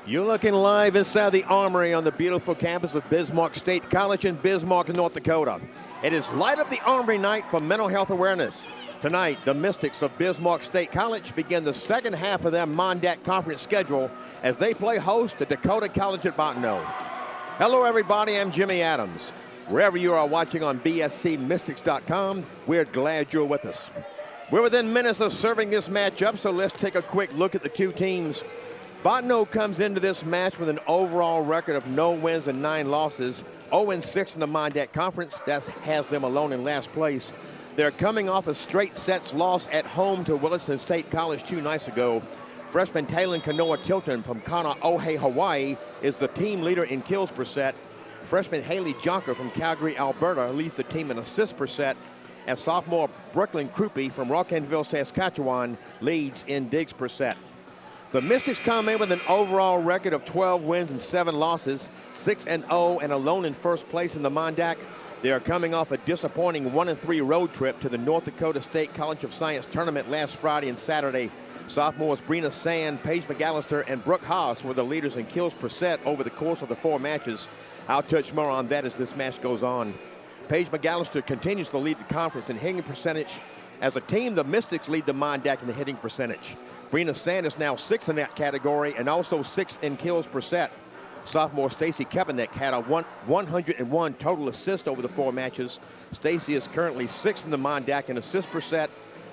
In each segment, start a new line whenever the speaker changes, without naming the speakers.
You're looking live inside the Armory on the beautiful campus of Bismarck State College in Bismarck, North Dakota. It is Light Up the Armory night for mental health awareness. Tonight, the Mystics of Bismarck State College begin the second half of their Mondat Conference schedule as they play host to Dakota College at Bottineau. Hello, everybody. I'm Jimmy Adams. Wherever you are watching on bscmystics.com, we're glad you're with us. We're within minutes of serving this matchup, so let's take a quick look at the two teams. Bottineau comes into this match with an overall record of no wins and 9 losses, 0-6 in the Mondat Conference. That has them alone in last place. They're coming off a straight sets loss at home to Williston State College 2 nights ago. Freshman Talon Kanoa Tilton from Kanaohe, Hawaii is the team leader in kills per set. Freshman Haley Jonker from Calgary, Alberta leads the team in assists per set. And sophomore Brooklyn Krupe from Rockinville, Saskatchewan leads in digs per set. The Mystics come in with an overall record of 12 wins and 7 losses, 6-0 and alone in first place in the Mondat. They are coming off a disappointing 1-3 road trip to the North Dakota State College of Science tournament last Friday and Saturday. Sophomores Brina Sand, Paige McAllister, and Brooke Haas were the leaders in kills per set over the course of the 4 matches. I'll touch more on that as this match goes on. Paige McAllister continues to lead the conference in hitting percentage. As a team, the Mystics lead the Mondat in the hitting percentage. Brina Sand is now 6th in that category and also 6th in kills per set. Sophomore Stacy Kaepernick had a 101 total assists over the 4 matches. Stacy is currently 6th in the Mondat in assists per set.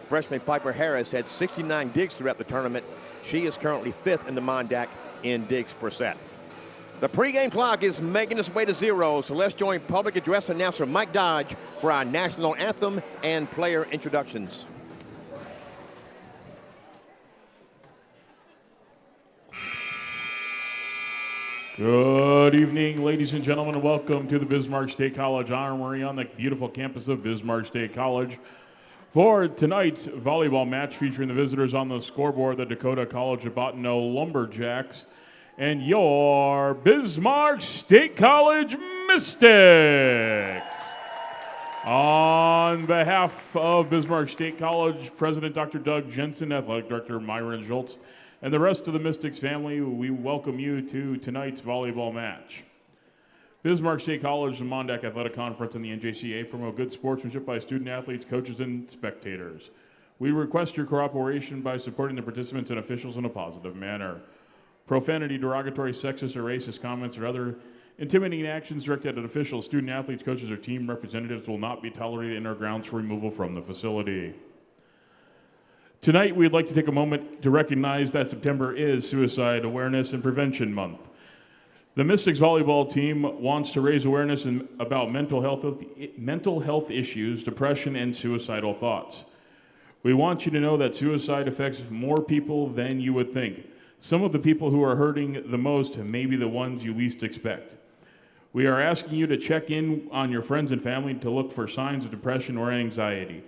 Freshman Piper Harris had 69 digs throughout the tournament. She is currently 5th in the Mondat in digs per set. The pregame clock is making its way to 0, so let's join public address announcer Mike Dodge for our national anthem and player introductions.
Good evening, ladies and gentlemen, and welcome to the Bismarck State College Armory on the beautiful campus of Bismarck State College. For tonight's volleyball match featuring the visitors on the scoreboard, the Dakota College of Bottineau Lumberjacks, and your Bismarck State College Mystics. On behalf of Bismarck State College, President Dr. Doug Jensen, Athletic Director Myron Schultz, and the rest of the Mystics family, we welcome you to tonight's volleyball match. Bismarck State College and Mondat Athletic Conference and the NJCA promote good sportsmanship by student athletes, coaches, and spectators. We request your cooperation by supporting the participants and officials in a positive manner. Profanity, derogatory, sexist, or racist comments or other intimidating actions directed at officials, student athletes, coaches, or team representatives will not be tolerated and are grounds for removal from the facility. Tonight, we'd like to take a moment to recognize that September is Suicide Awareness and Prevention Month. The Mystics volleyball team wants to raise awareness about mental health issues, depression, and suicidal thoughts. We want you to know that suicide affects more people than you would think. Some of the people who are hurting the most may be the ones you least expect. We are asking you to check in on your friends and family to look for signs of depression or anxiety.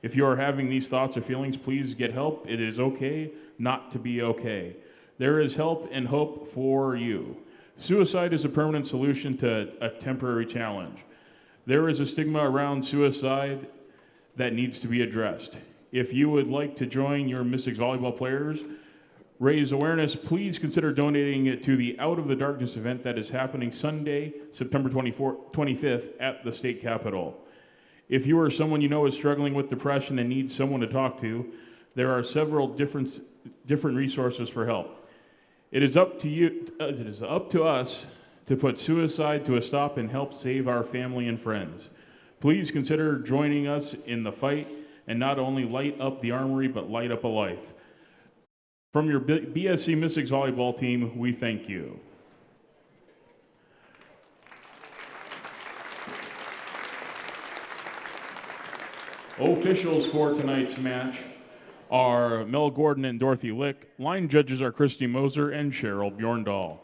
If you are having these thoughts or feelings, please get help. It is okay not to be okay. There is help and hope for you. Suicide is a permanent solution to a temporary challenge. There is a stigma around suicide that needs to be addressed. If you would like to join your Mystics volleyball players, raise awareness, please consider donating to the Out of the Darkness event that is happening Sunday, September 25th at the state capitol. If you or someone you know is struggling with depression and needs someone to talk to, there are several different resources for help. It is up to us to put suicide to a stop and help save our family and friends. Please consider joining us in the fight and not only light up the Armory, but light up a life. From your BSC Mystics volleyball team, we thank you. Officials for tonight's match are Mel Gordon and Dorothy Lick. Line judges are Christy Moser and Cheryl Bjorndal.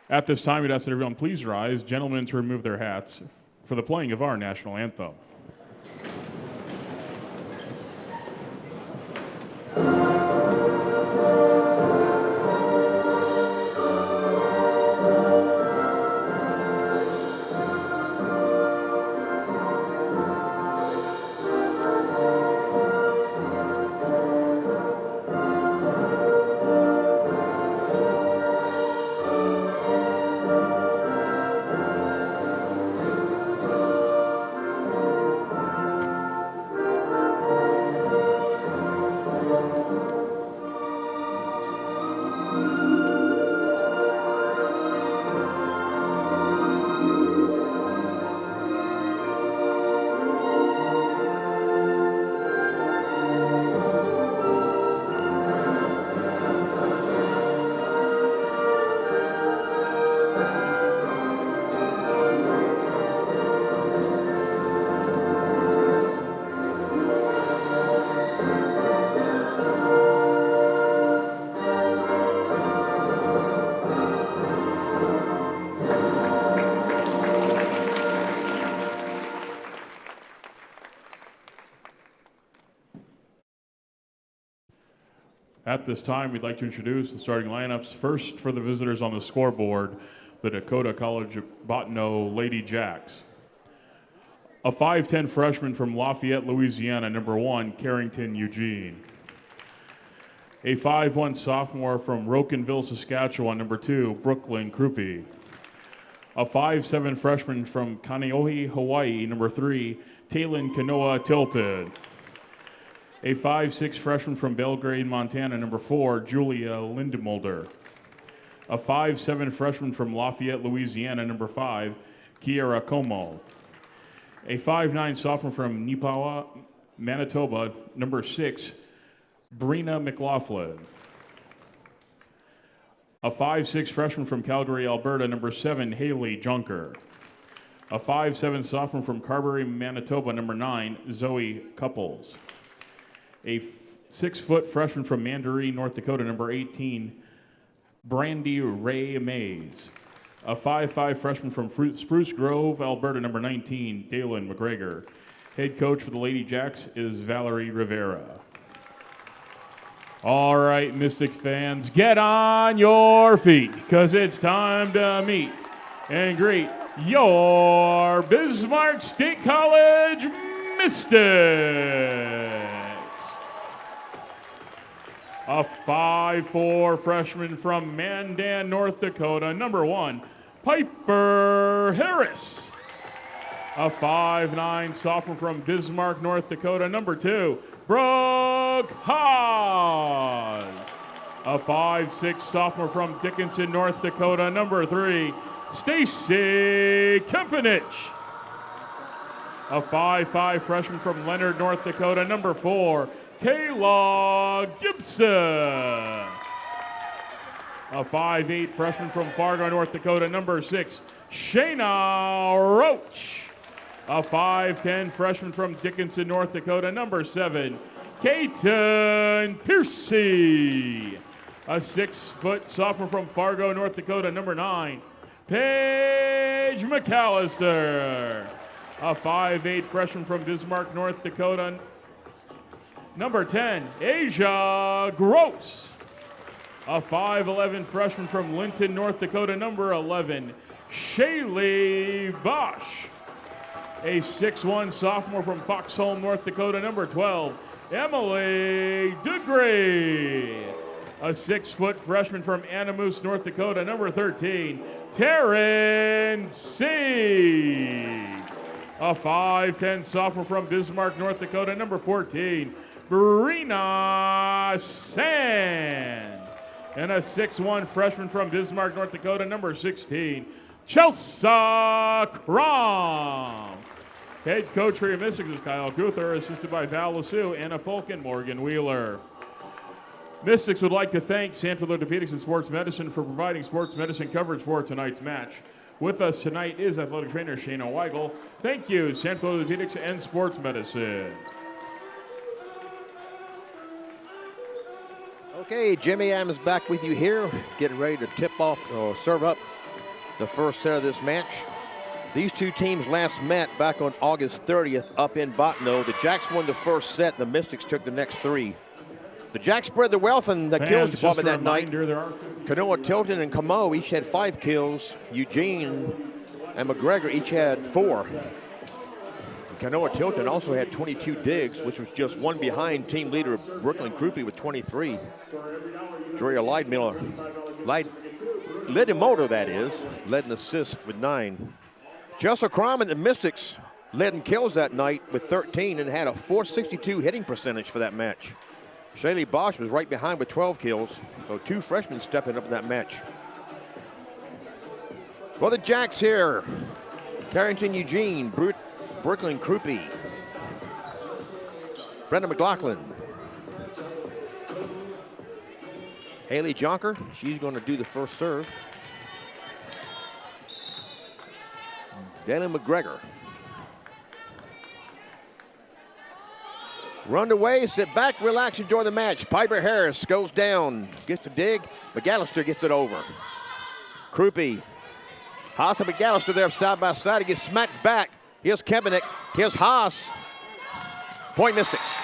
At this time, we'd ask that everyone please rise, gentlemen to remove their hats for the playing of our national anthem. At this time, we'd like to introduce the starting lineups. First, for the visitors on the scoreboard, the Dakota College Bottineau Lady Jacks. A 5'10 freshman from Lafayette, Louisiana, number 1, Carrington Eugene. A 5'1 sophomore from Rocanville, Saskatchewan, number 2, Brooklyn Krupe. A 5'7 freshman from Kaneohe, Hawaii, number 3, Taylin Kanoa Tilton. A 5'6 freshman from Belgrade, Montana, number 4, Julia Lindemulder. A 5'7 freshman from Lafayette, Louisiana, number 5, Kiera Como. A 5'9 sophomore from Nipawa, Manitoba, number 6, Brina McLaughlin. A 5'6 freshman from Calgary, Alberta, number 7, Haley Junker. A 5'7 sophomore from Carberry, Manitoba, number 9, Zoe Couples. A 6-foot freshman from Mandaree, North Dakota, number 18, Brandy Ray Mays. A 5'5 freshman from Spruce Grove, Alberta, number 19, Dalen McGregor. Head coach for the Lady Jacks is Valerie Rivera. All right, Mystic fans, get on your feet, because it's time to meet and greet your Bismarck State College Mystics. A 5'4 freshman from Mandan, North Dakota, number 1, Piper Harris. A 5'9 sophomore from Bismarck, North Dakota, number 2, Brooke Haas. A 5'6 sophomore from Dickinson, North Dakota, number 3, Stacy Kempenich. A 5'5 freshman from Leonard, North Dakota, number 4, Kayla Gibson. A 5'8 freshman from Fargo, North Dakota, number 6, Shayna Roach. A 5'10 freshman from Dickinson, North Dakota, number 7, Kaiten Piercy. A 6-foot sophomore from Fargo, North Dakota, number 9, Paige McAllister. A 5'8 freshman from Bismarck, North Dakota, number 10, Asia Gross. A 5'11 freshman from Linton, North Dakota, number 11, Shaylee Bosch. A 6'1 sophomore from Foxholm, North Dakota, number 12, Emily DeGray. A 6-foot freshman from Anamoose, North Dakota, number 13, Taryn C. A 5'10 sophomore from Bismarck, North Dakota, number 14, Brina Sand. And a 6'1 freshman from Bismarck, North Dakota, number 16, Chelsea Crom. Head coach for your Mystics is Kyle Guther, assisted by Val Lassou, Anna Folk, and Morgan Wheeler. Mystics would like to thank Sanford Orthopedics and Sports Medicine for providing sports medicine coverage for tonight's match. With us tonight is athletic trainer Shayna Weigel. Thank you, Sanford Orthopedics and Sports Medicine.
Okay, Jimmy Adams back with you here, getting ready to tip off or serve up the first set of this match. These two teams last met back on August 30th up in Bottineau. The Jacks won the first set. The Mystics took the next 3. The Jacks spread the wealth in the kills department that night. Kanoa Tilton and Camo each had 5 kills. Eugene and McGregor each had 4. Kanoa Tilton also had 22 digs, which was just 1 behind team leader Brooklyn Krupe with 23. Drea Lidimoto, that is, led in assists with 9. Chelsea Crom and the Mystics led in kills that night with 13 and had a .462 hitting percentage for that match. Shaylee Bosch was right behind with 12 kills. So 2 freshmen stepping up in that match. For the Jacks here, Carrington Eugene, Brooklyn Krupe, Brenda McLaughlin, Haley Jonker, she's going to do the first serve. Dana McGregor. Run away, sit back, relax, enjoy the match. Piper Harris goes down, gets the dig. McAllister gets it over. Krupe, Haas and McAllister there side by side. He gets smacked back. Here's Kemenick. Here's Haas. Point Mystics.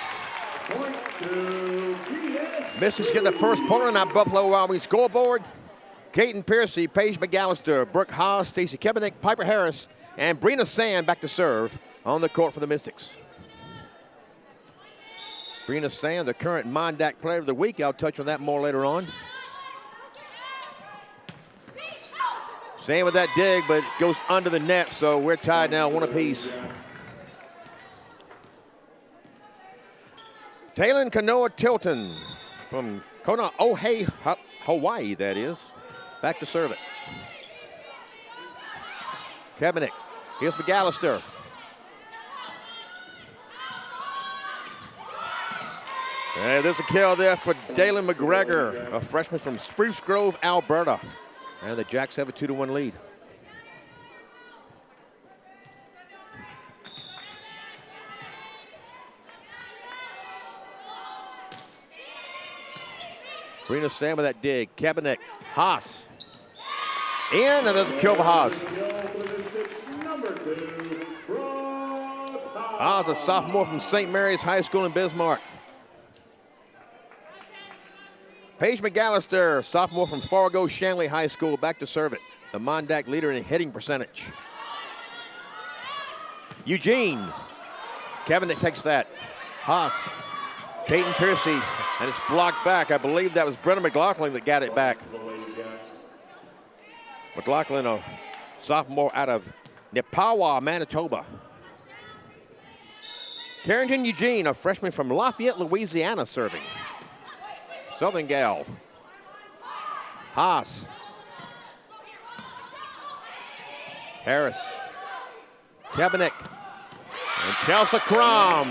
Mystics get the first point on that Buffalo Wild Wings scoreboard. Kaiten Piercy, Paige McAllister, Brooke Haas, Stacey Kemenick, Piper Harris, and Brina Sand back to serve on the court for the Mystics. Brina Sand, the current Mondac Player of the Week. I'll touch on that more later on. Sand with that dig, but it goes under the net, so we're tied now, 1 apiece. Taylon Kanoa Tilton from Kona Ohei, Hawaii, that is. Back to serve it. Kemenick. Here's McAllister. And there's a kill there for Dalen McGregor, a freshman from Spruce Grove, Alberta. And the Jacks have a 2-1 lead. Brina Sam with that dig. Kemenick, Haas. And there's a kill for Haas. Haas, a sophomore from St. Mary's High School in Bismarck. Paige McAllister, sophomore from Fargo Shanley High School, back to serve it. The Mondac leader in hitting percentage. Eugene. Kemenick takes that. Haas. Kaiten Piercy, and it's blocked back. I believe that was Brenda McLaughlin that got it back. McLaughlin, a sophomore out of Nepawa, Manitoba. Carrington Eugene, a freshman from Lafayette, Louisiana, serving. Southern gal. Haas. Harris. Kemenick. And Chelsea Crom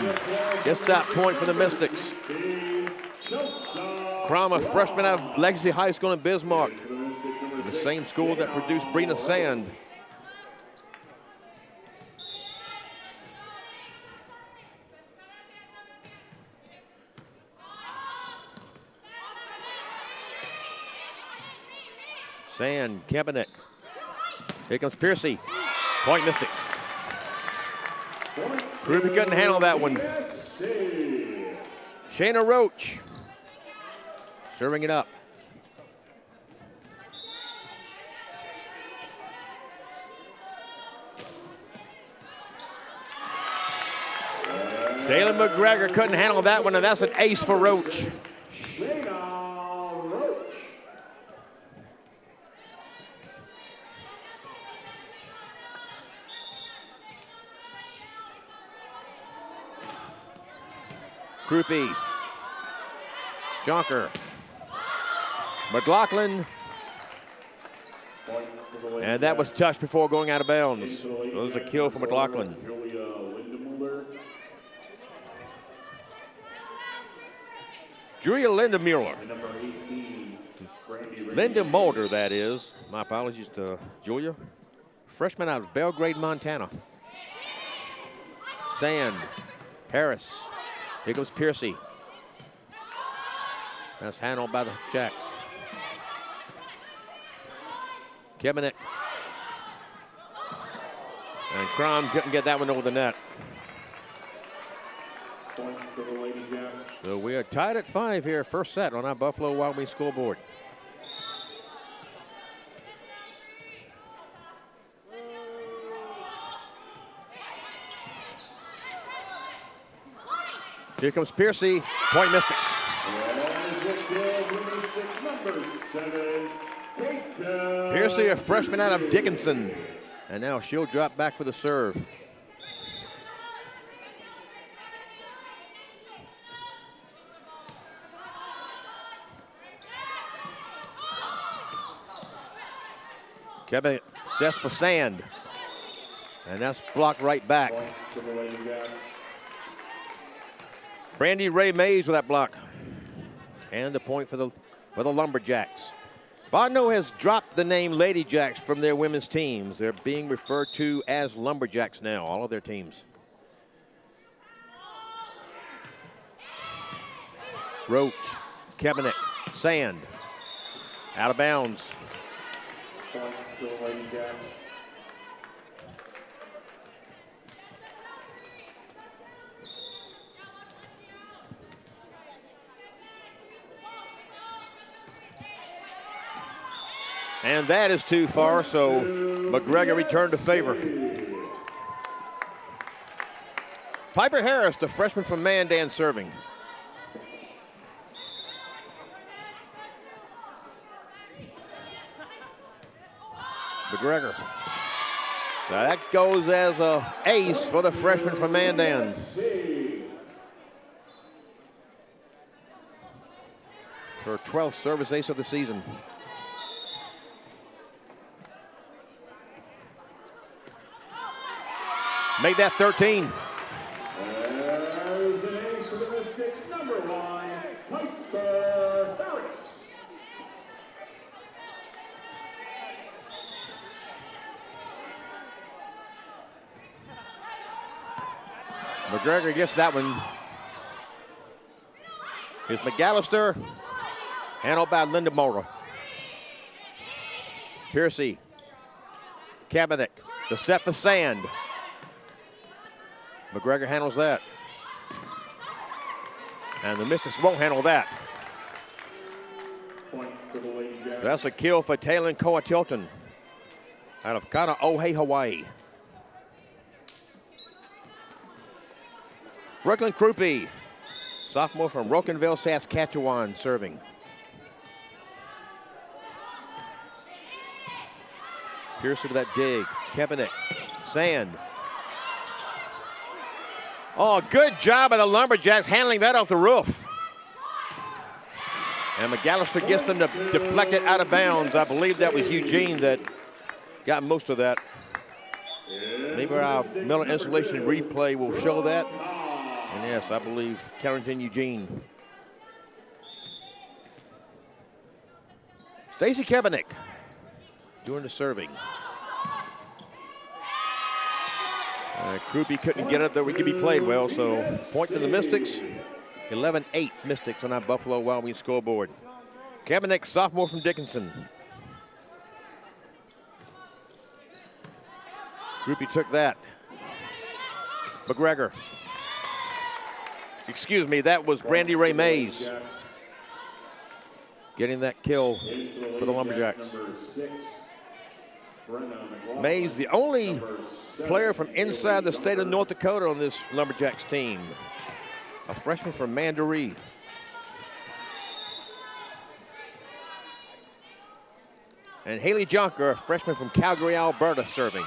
gets that point for the Mystics. Crom, a freshman out of Legacy High School in Bismarck. The same school that produced Brina Sand. Sand, Kemenick. Here comes Piercy. Point Mystics. Ruby couldn't handle that one. Shayna Roach serving it up. Dalen McGregor couldn't handle that one, and that's an ace for Roach. Krupe, Jonker, McLaughlin, and that was touched before going out of bounds. So there's a kill for McLaughlin. Julia Lindemuller. Linda Mulder, that is. My apologies to Julia. Freshman out of Belgrade, Montana. Sand, Harris. Here goes Piercy. That's handled by the Jacks. Kemenick. And Crom couldn't get that one over the net.
Point for the Lady Jacks.
So we are tied at 5 here, first set on our Buffalo Wild Wings scoreboard. Here comes Piercy, point Mystics. Piercy, a freshman out of Dickinson. And now she'll drop back for the serve. Kevin sets for Sand. And that's blocked right back.
Point to the Lady Jacks.
Brandy Ray Mays with that block. And the point for the Lumberjacks. Bonneau has dropped the name Lady Jacks from their women's teams. They're being referred to as Lumberjacks now, all of their teams. Roach, Kaepernick, Sand, out of bounds.
Point to the Lady Jacks.
And that is too far, so McGregor returned to favor. Piper Harris, the freshman from Mandan, serving. McGregor. So that goes as an ace for the freshman from Mandan. Her 12th service ace of the season. Made that 13.
There's an ace for the Mystics, number 1, Piper Harris.
McGregor gets that one. Here's McAllister. Handled by Linda Mora. Piercy. Kaepernick. The set for Sand. McGregor handles that. And the Mystics won't handle that.
Point to the Lady Jacks.
That's a kill for Taylor Coatilton out of Kaneohe, Hawaii. Brooklyn Krupe, sophomore from Rocanville, Saskatchewan, serving. Pearson with that dig. Kaepernick, Sand. Oh, good job by the Lumberjacks handling that off the roof. And McAllister gets them to deflect it out of bounds. I believe that was Eugene that got most of that. Maybe our Miller Installation replay will show that. And yes, I believe Carrington Eugene. Stacy Kaepernick doing the serving. Krupe couldn't get it, though it could be played well, so point to the Mystics. 11-8 Mystics on our Buffalo Wild Wings scoreboard. Kaepernick, sophomore from Dickinson. Krupe took that. McGregor. Excuse me, that was Brandy Ray Mays getting that kill for the Lumberjacks. Mays, the only player from inside the state of North Dakota on this Lumberjacks team. A freshman from Mandaree. And Haley Jonker, a freshman from Calgary, Alberta, serving.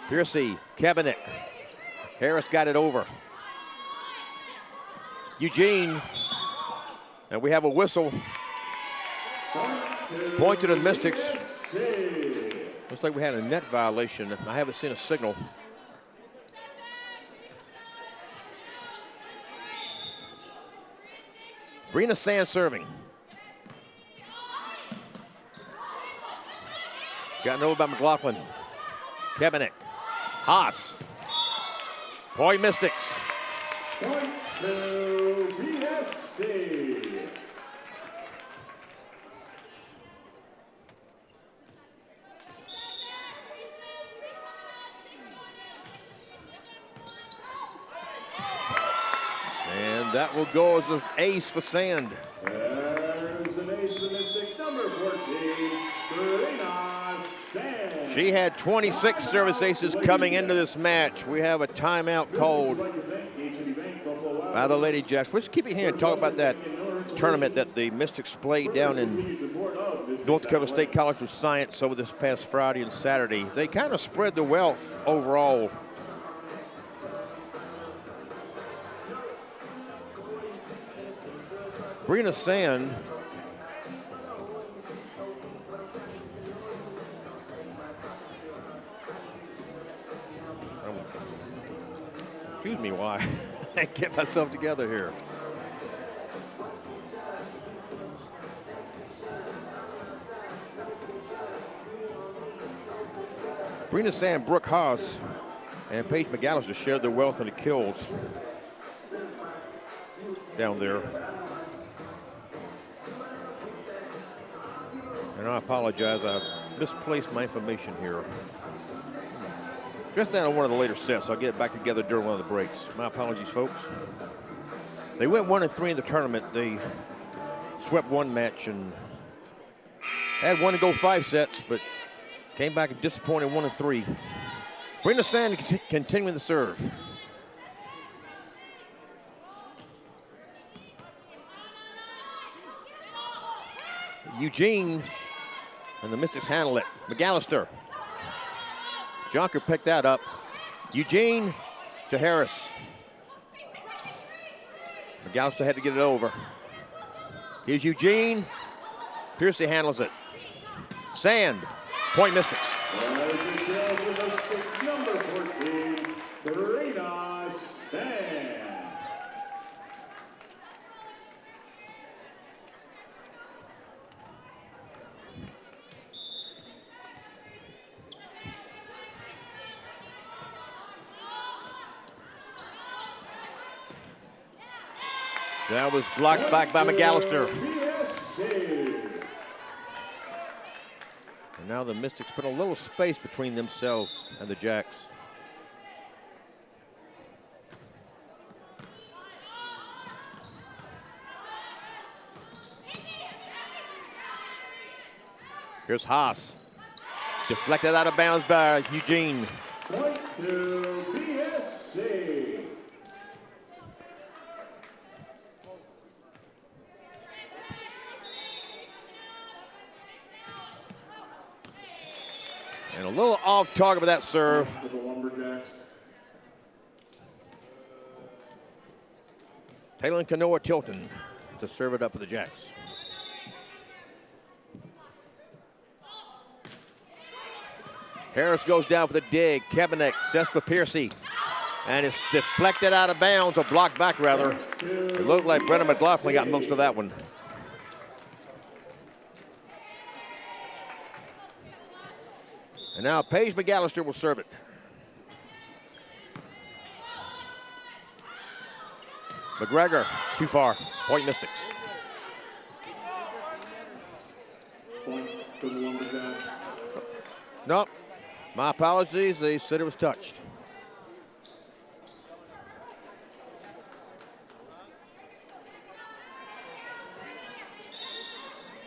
Piercy, Kaepernick. Harris got it over. Eugene, and we have a whistle. Point to the Mystics. Looks like we had a net violation. I haven't seen a signal. Brina Sand serving. Gotten over by McLaughlin. Kaepernick. Haas. Point Mystics.
Point to BSC.
And that will go as an ace for Sand.
There's an ace for the Mystics, number 14, Brina Sand.
She had 26 service aces coming into this match. We have a timeout called by the Lady Jacks. Let's keep it here and talk about that tournament that the Mystics played down in North Dakota State College of Science over this past Friday and Saturday. They kind of spread the wealth overall. Brina Sand Excuse me, why? I can't get myself together here. Brina Sand, Brooke Haas, and Paige McAllister shared their wealth in the kills down there. And I apologize, I misplaced my information here. Just down on one of the later sets, so I'll get it back together during one of the breaks. My apologies, folks. They went 1-3 in the tournament. They swept one match and had one to go 5 sets, but came back a disappointing 1-3. Brenda Sand continuing the serve. Eugene and the Mystics handle it. McAllister. Jonker picked that up. Eugene to Harris. McAllister had to get it over. Here's Eugene. Piercy handles it. Sand. Point Mystics.
Number 14, Brina Sand.
That was blocked back by McAllister. And now the Mystics put a little space between themselves and the Jacks. Here's Haas. Deflected out of bounds by Eugene.
Point to BSC.
And a little off target with that serve.
To the Lumberjacks.
Taylor and Kanoa Tilton to serve it up for the Jacks. Harris goes down for the dig. Kabanek sets for Piercy. And it's deflected out of bounds, or blocked back rather. It looked like Brennan McLaughlin got most of that one. And now Paige McAllister will serve it. McGregor, too far. Point Mystics.
Point to the Lumberjacks.
Nope. My apologies. They said it was touched.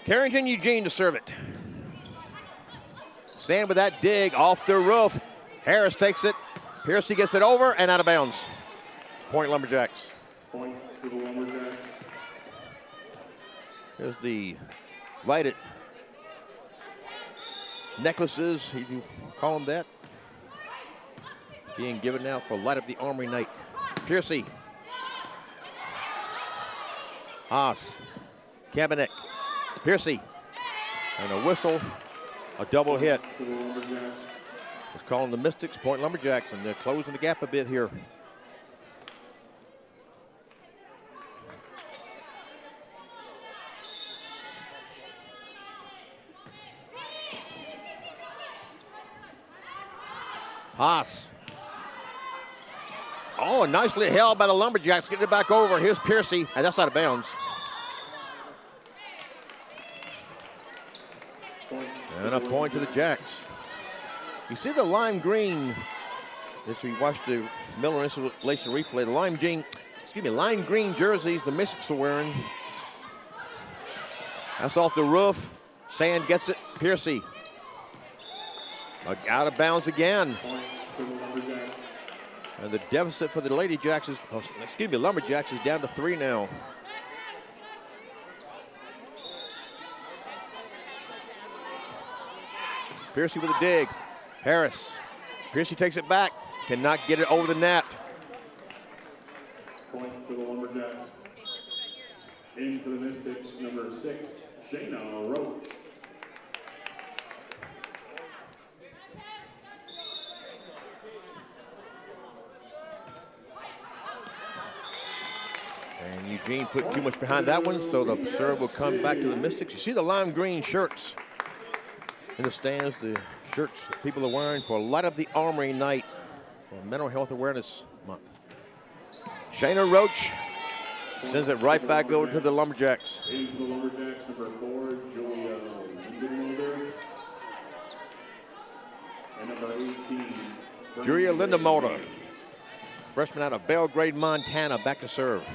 Carrington Eugene to serve it. Sand with that dig off the roof. Harris takes it. Piercy gets it over and out of bounds. Point Lumberjacks.
Point to the Lumberjacks.
There's the lighted necklaces, if you call them that, being given out for Light Up the Armory night. Piercy. Haas. Kabanek. Piercy. And a whistle. A double hit.
To the Lumberjacks.
It's calling the Mystics, point Lumberjacks, and they're closing the gap a bit here. Haas. Oh, nicely held by the Lumberjacks, getting it back over. Here's Piercy, and that's out of bounds. And a point to the Jacks. You see the lime green, as we watch the Miller Installation replay, the lime green jerseys the Mystics are wearing. That's off the roof. Sand gets it. Piercy. Out of bounds again. And the deficit for the Lumberjacks is down to 3 now. Piercy with a dig. Harris. Piercy takes it back. Cannot get it over the net.
Point to the Lumberjacks. In for the Mystics, number 6, Shayna Roach.
Eugene put too much behind that one, so the serve will come back to the Mystics. You see the lime green shirts in the stands, the shirts that people are wearing for Light Up the Armory Night for Mental Health Awareness Month. Shayna Roach sends it right back over to the Lumberjacks.
Into the Lumberjacks, number 4, Julia Lindenmulder. And number 18,
Julia Lindenmulder, freshman out of Belgrade, Montana, back to serve.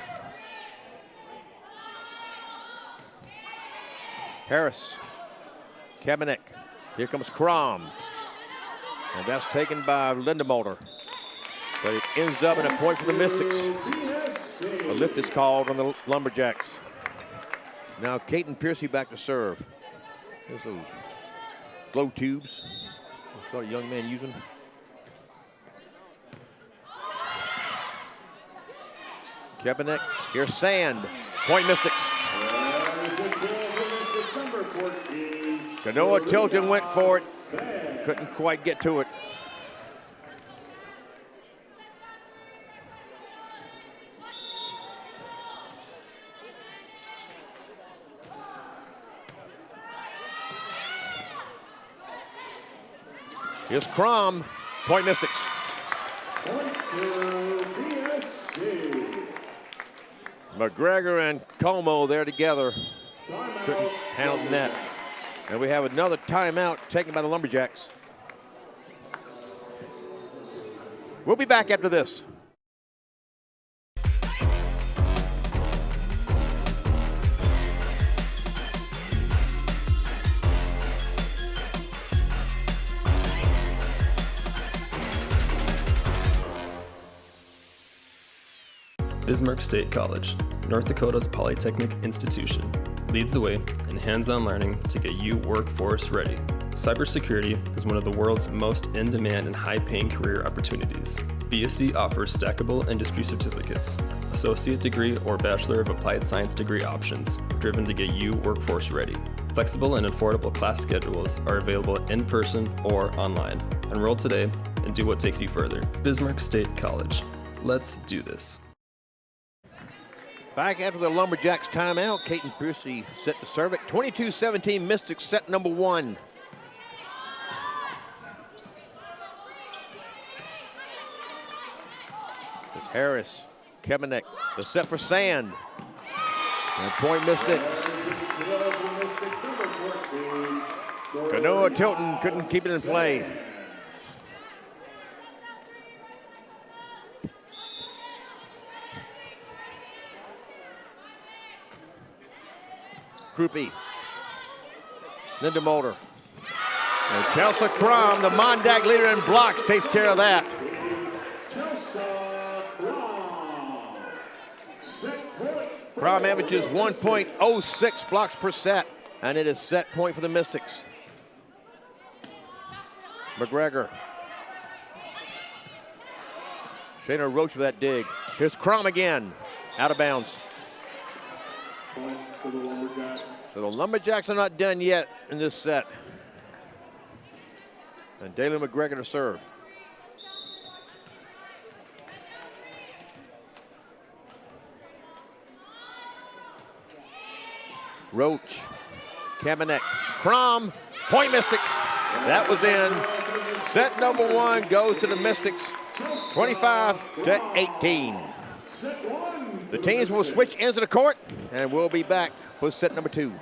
Harris, Kabanek, here comes Crom. And that's taken by Lindenmulder. But it ends up in a point for the Mystics. A lift is called on the Lumberjacks. Now Caton Piercy back to serve. There's those glow tubes. I saw a young man using. Kabanek, here's Sand. Point Mystics. Kanoa Tilton went for it. Couldn't quite get to it. Here's Crom, point Mystics.
Point to BSC.
McGregor and Como there together. Couldn't handle the net. And we have another timeout taken by the Lumberjacks. We'll be back after this.
Bismarck State College, North Dakota's polytechnic institution, leads the way in hands-on learning to get you workforce ready. Cybersecurity is one of the world's most in-demand and high-paying career opportunities. BSC offers stackable industry certificates, associate degree or Bachelor of Applied Science degree options, driven to get you workforce ready. Flexible and affordable class schedules are available in person or online. Enroll today and do what takes you further. Bismarck State College. Let's do this.
Back after the Lumberjacks timeout, Caton Piercy set to serve it. 22-17 Mystics set number 1. It's Harris, Kabanek, the set for Sand. And point Mystics. Kanoa Tilton couldn't keep it in play. Krupe, Lindenmulder, and Chelsea Crom, the Mondag leader in blocks, takes care of that. Crom averages 1.06 blocks per set, and it is set point for the Mystics. McGregor. Shayna Roach for that dig. Here's Crom again, out of bounds.
Point to the Lumberjacks.
So the Lumberjacks are not done yet in this set. And Dalen McGregor to serve. Roach, Kabanek, Crom, point Mystics. That was in. Set number 1 goes to the Mystics, 25-18. The teams will switch ends of the court, and we'll be back for set number 2.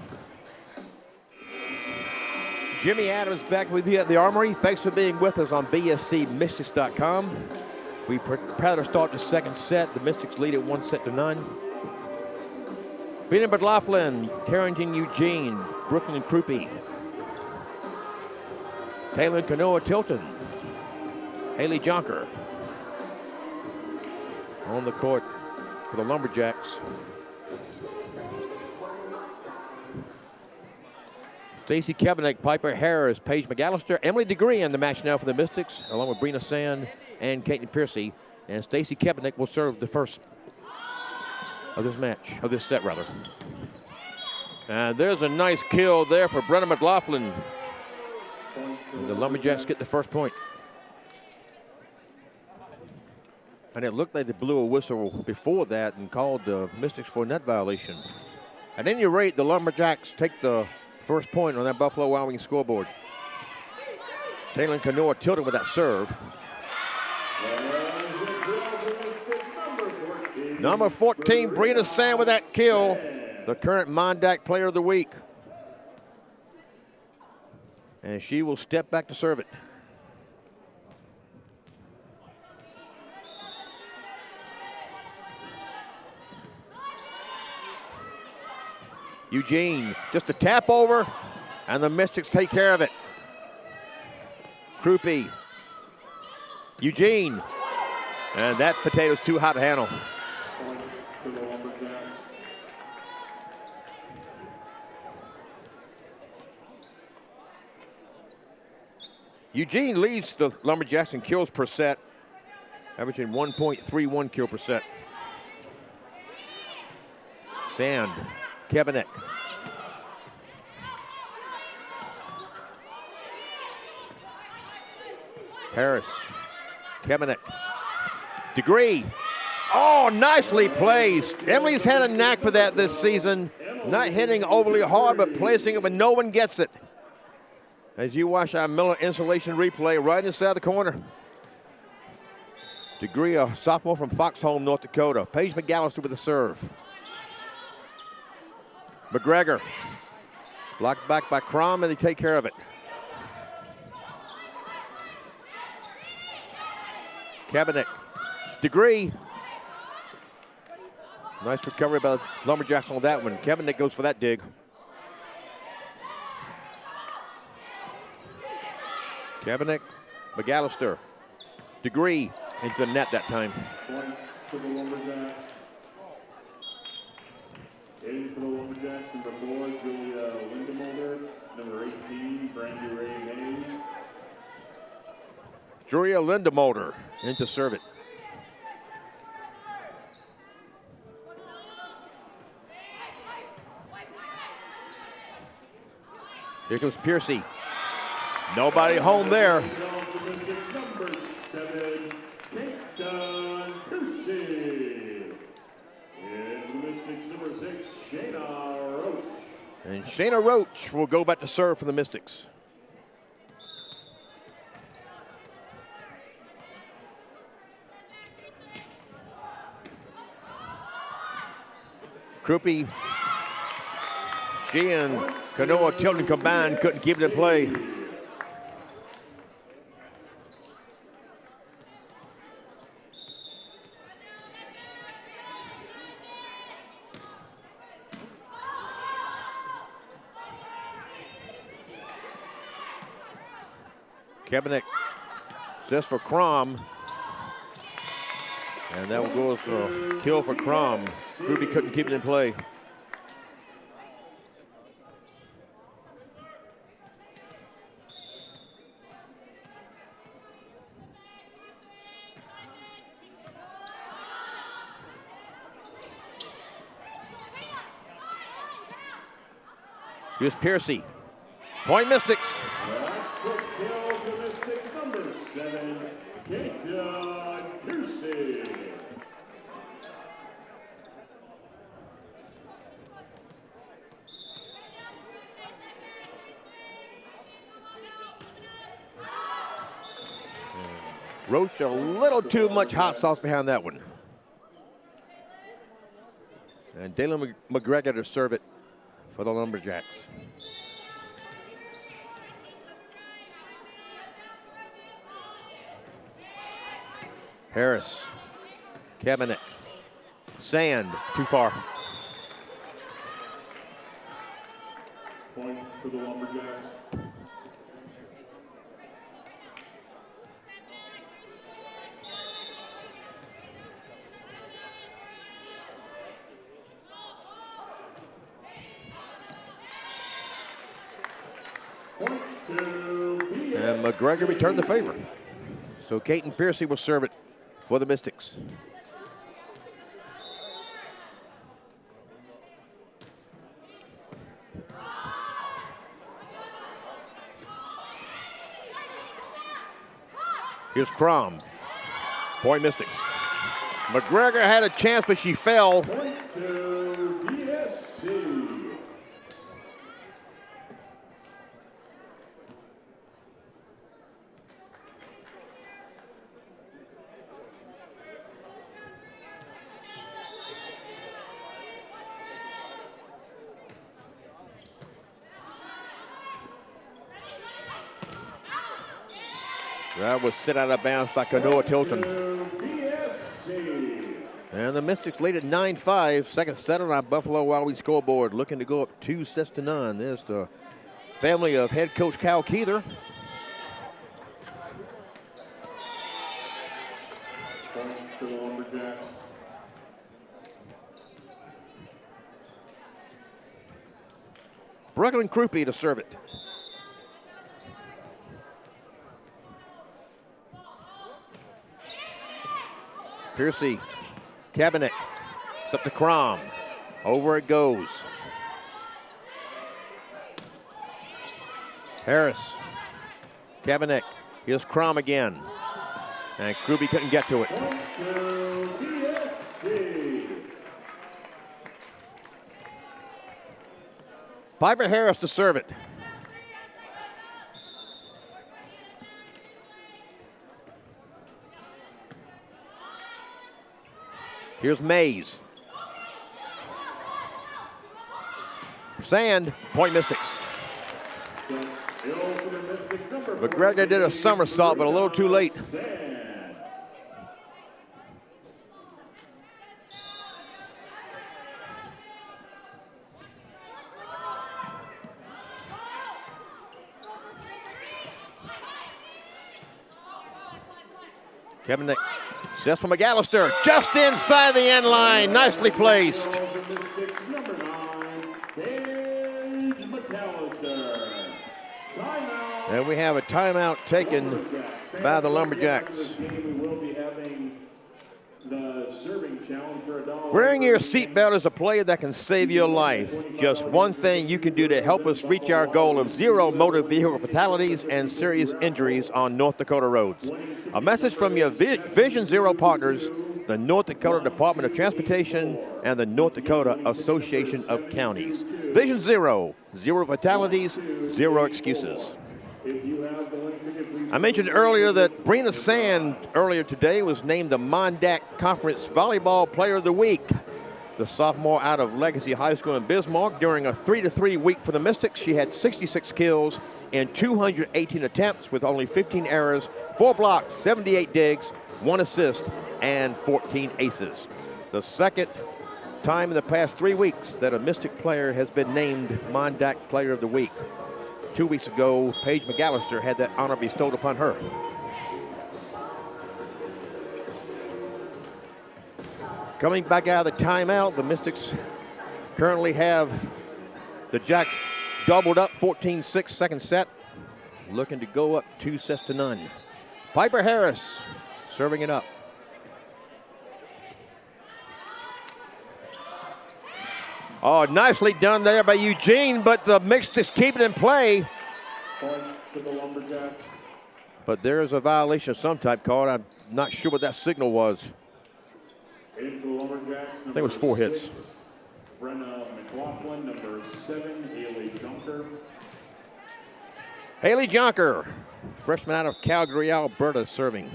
Jimmy Adams back with you at the Armory. Thanks for being with us on BSCMystics.com. We prepare to start the second set. The Mystics lead at 1-0. Peter McLaughlin, Carrington Eugene, Brooklyn Krupe, Taylor Kanoa Tilton, Haley Jonker on the court for the Lumberjacks. Stacy Kabanek, Piper Harris, Paige McAllister, Emily DeGree in the match now for the Mystics, along with Brina Sand and Caton Piercy. And Stacy Kabanek will serve the first of this match, of this set rather. And there's a nice kill there for Brenna McLaughlin. And the Lumberjacks get the first point. And it looked like they blew a whistle before that and called the Mystics for a net violation. At any rate, the Lumberjacks take the first point on that Buffalo Wild Wings scoreboard. Taylor Canoa tilted with that serve. Number 14, Brina Sand with that kill. The current Mondac Player of the Week. And she will step back to serve it. Eugene, just a tap over, and the Mystics take care of it. Krupe, Eugene, and that potato's too hot to handle.
Point to the Lumberjacks.
Eugene leads the Lumberjacks in kills per set, averaging 1.31 kill per set. Sand, Kevinek. Harris, Kevinek, Degree. Oh, nicely placed. Emily's had a knack for that this season. Not hitting overly hard, but placing it when no one gets it. As you watch our Miller insulation replay right inside the corner. Degree, a sophomore from Foxholm, North Dakota. Paige McAllister with the serve. McGregor, blocked back by Crom, and they take care of it. Kevinek, Degree. Nice recovery by the Lumberjacks on that one. Kevinek goes for that dig. Kevinek, McAllister, Degree into the net that time.
Point to the Lumberjacks. Aiding for the Lumberjacks, number 4, Julia Lindemulder. Number 18, Brandy Ray Hayes.
Julia Lindemulder in to serve it. Here comes Piercy. Nobody home there.
Number 7, Peyton Piercy. And Mystics number 6, Shayna Roach.
And Shayna Roach will go back to serve for the Mystics. Krupe, she and Canoa Tilton combined couldn't keep it in play. Kevinek says for Crom. And that will go for a kill for Crom. Ruby couldn't keep it in play. Here's Piercy. Point Mystics.
That's a kill for Mystics number 7, Peyton Piercy.
Roach a little too much hot sauce behind that one. And Dalen McGregor to serve it for the Lumberjacks. Harris, Kevinek, Sand, too far.
Point to the Lumberjacks. Point to BSC.
And McGregor returned the favor. So Caton Piercy will serve it for the Mystics. Here's Crom. Point Mystics. McGregor had a chance, but she fell.
Point to DSC.
That was set out of bounds by Kanoa Tilton.
DSC.
And the Mystics lead at 9-5. Second set on our Buffalo Wild Wings scoreboard, looking to go up 2-0. There's the family of head coach Kyle Keither.
Point to the Lumberjacks.
Brooklyn Krupe to serve it. Piercy, Kabinet, it's up to Crom. Over it goes. Harris, Kabinet, here's Crom again. And Krupe couldn't get to it.
Point to DSC.
Piper Harris to serve it. Here's Mays. Sand, point Mystics. McGregor did a somersault, but a little too late. Kevin Nick, sets from McAllister, just inside the end line, nicely placed. And we have a timeout taken by the Lumberjacks. Wearing your seatbelt is a play that can save your life. Just one thing you can do to help us reach our goal of 0 motor vehicle fatalities and serious injuries on North Dakota roads. A message from your Vision Zero partners, the North Dakota Department of Transportation and the North Dakota Association of Counties. Vision Zero, 0 fatalities, 0 excuses. I mentioned earlier that Brina Sand earlier today was named the Mondac Conference Volleyball Player of the Week. The sophomore out of Legacy High School in Bismarck, during a 3-3 week for the Mystics, she had 66 kills in 218 attempts with only 15 errors, 4 blocks, 78 digs, 1 assist, and 14 aces. The second time in the past 3 weeks that a Mystic player has been named Mondac Player of the Week. 2 weeks ago, Paige McAllister had that honor bestowed upon her. Coming back out of the timeout, the Mystics currently have the Jacks doubled up 14-6 second set, looking to go up 2-0. Piper Harris serving it up. Oh, nicely done there by Eugene, but the Mystics keep it in play.
Point to the Lumberjacks.
But there is a violation of some type called. I'm not sure what that signal was.
In for the Lumberjacks,
I think it was 4 hits.
Brenna McLaughlin, number 7, Haley Junker.
Haley Jonker, freshman out of Calgary, Alberta, serving.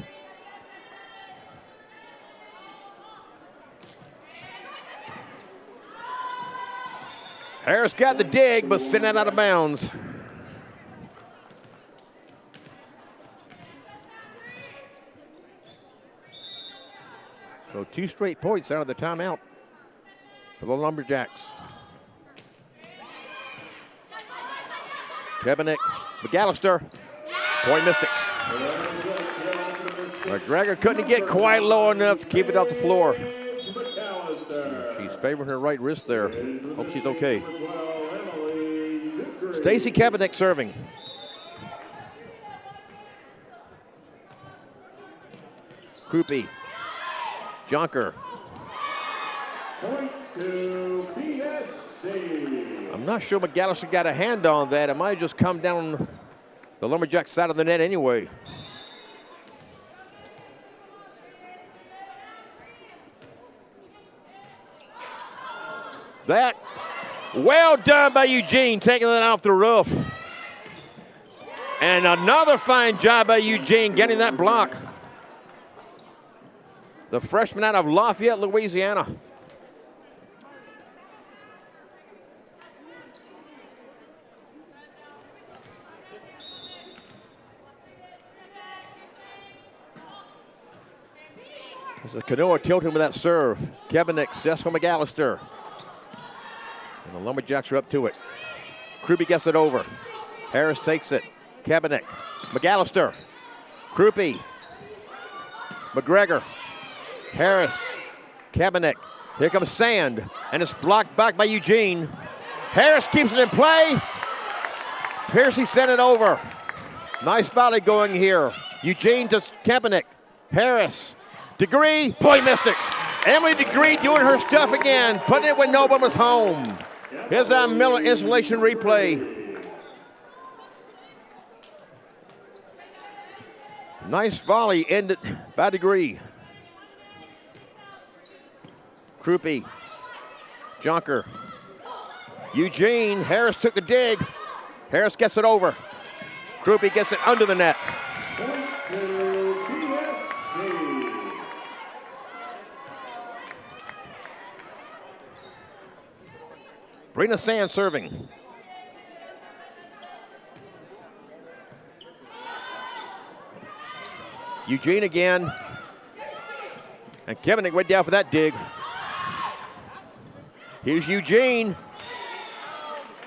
Harris got the dig, but sent it out of bounds. So 2 straight points out of the timeout for the Lumberjacks. Kabinet, McAllister, point Mystics. McGregor couldn't get quite low enough to keep it off the floor. She's favoring her right wrist there. Hope she's okay. Stacy Kabinet serving. Krupe, Jonker.
Point to BSC.
I'm not sure McAllister got a hand on that. It might have just come down the Lumberjack side of the net anyway. That, well done by Eugene, taking that off the roof. And another fine job by Eugene getting that block. The freshman out of Lafayette, Louisiana. This is Canoa tilting with that serve. Kevinik sets for McAllister. And the Lumberjacks are up to it. Krupe gets it over. Harris takes it. Kevinik. McAllister. Krupe. McGregor. Harris. Kevinik. Here comes Sand. And it's blocked back by Eugene. Harris keeps it in play. Piercy sent it over. Nice volley going here. Eugene to Kevinik. Harris. Degree. Point Mystics. Emily Degree doing her stuff again. Putting it when no one was home. Here's our Miller installation replay. Nice volley ended by Degree. Krupe. Jonker. Eugene. Harris took the dig. Harris gets it over. Krupe gets it under the net.
Point to BSC.
Brina Sand serving. Eugene again. And Kevinik went down for that dig. Here's Eugene.